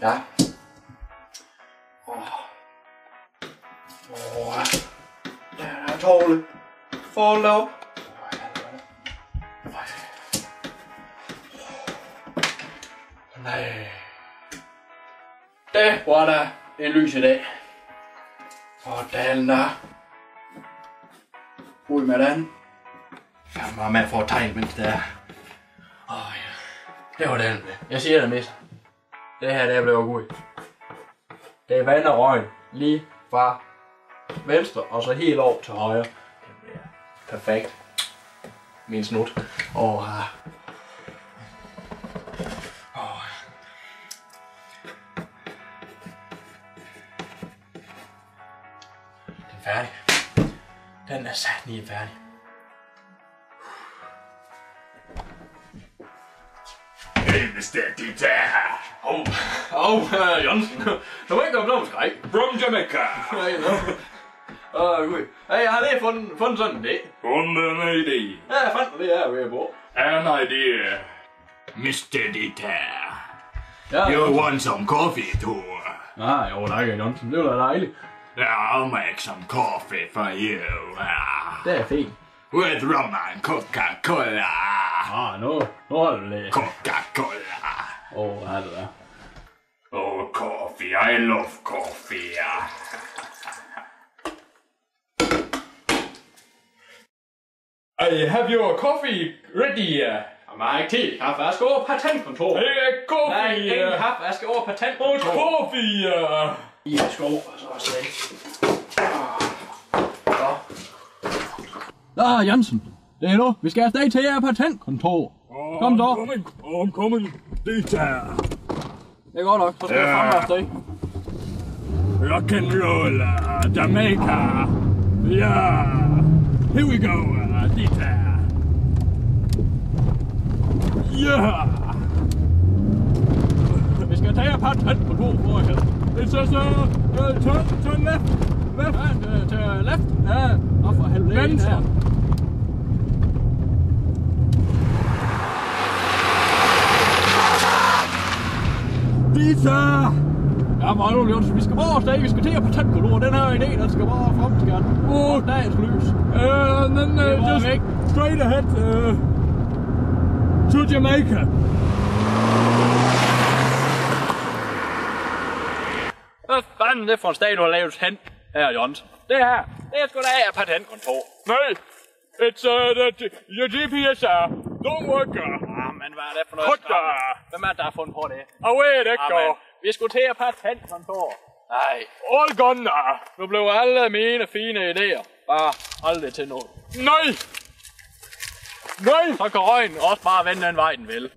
Ja. Der er tårle. Fold op. Nej. Det var der en lys i dag. Hvordan der? Ud med den. Jeg må med for at tegne, mens det er. Ja. Det var den. Jeg siger det mest. Det her, det blev godt. Det er vand og røg. Lige fra venstre og så helt over til højre. Det bliver perfekt. Min snut. Den er færdig. Den er sat lige færdig. Hey, Mr. Dieter. Jørgensen. Du må ikke gå blom skræk. From Jamaica. Gud. Hey, jeg har lige fundet sådan en idé. Fundet en idé. Ja, jeg fandt det her ved at bo. An idea. Mr. Dieter. Ja, You want some coffee too? jo, der er ikke Jørgensen. Det var da dejligt. I'll make some coffee for you. Det er fint. With rum and Coca-Cola. Nu holder du det. Coca-Cola. Her er det der. Oh, coffee. I love coffee. I have your coffee ready. Jamen, jeg har ikke tid. Kaffe. Jeg skal over patentkontor. Coffee. Nej, ingen kaffe. Jeg skal over patentkontor. Coffee. I sko, og så slet. Jensen. Det er nu. Vi skal afsted til jeres patentkontor. Kom så. Coming. Dieter. Det er godt nok. Så skal jeg fremme afsted. Rock and roll. Jamaica. Yeah. Here we go. Dieter. Yeah. Vi skal tage patentkontor for at It's just turn left. Left. Til left. Ja. Og for helvede. Venstre. Dieter! Ja, Magnus Jørgensen, vi skal bare afsted. Vi skal til at patentkontor. Den her idé, den skal bare frem til gerne. Dagens lys. Then just straight ahead to Jamaica. Hvad fanden det for en stat, du har lavet hen her, Jørgensen? Det her, det er sgu da af patentkontor. Nej, it's your GPS don't work. Men hvad er det for noget skræm? Hvem er det, der har fundet på det? Away det går. Vi skulle til at patentkontor. Nej. All gone. Nu blev alle mine fine idéer bare aldrig til noget. Nej! Nej! Så kan røgen også bare vende den vej, den vil.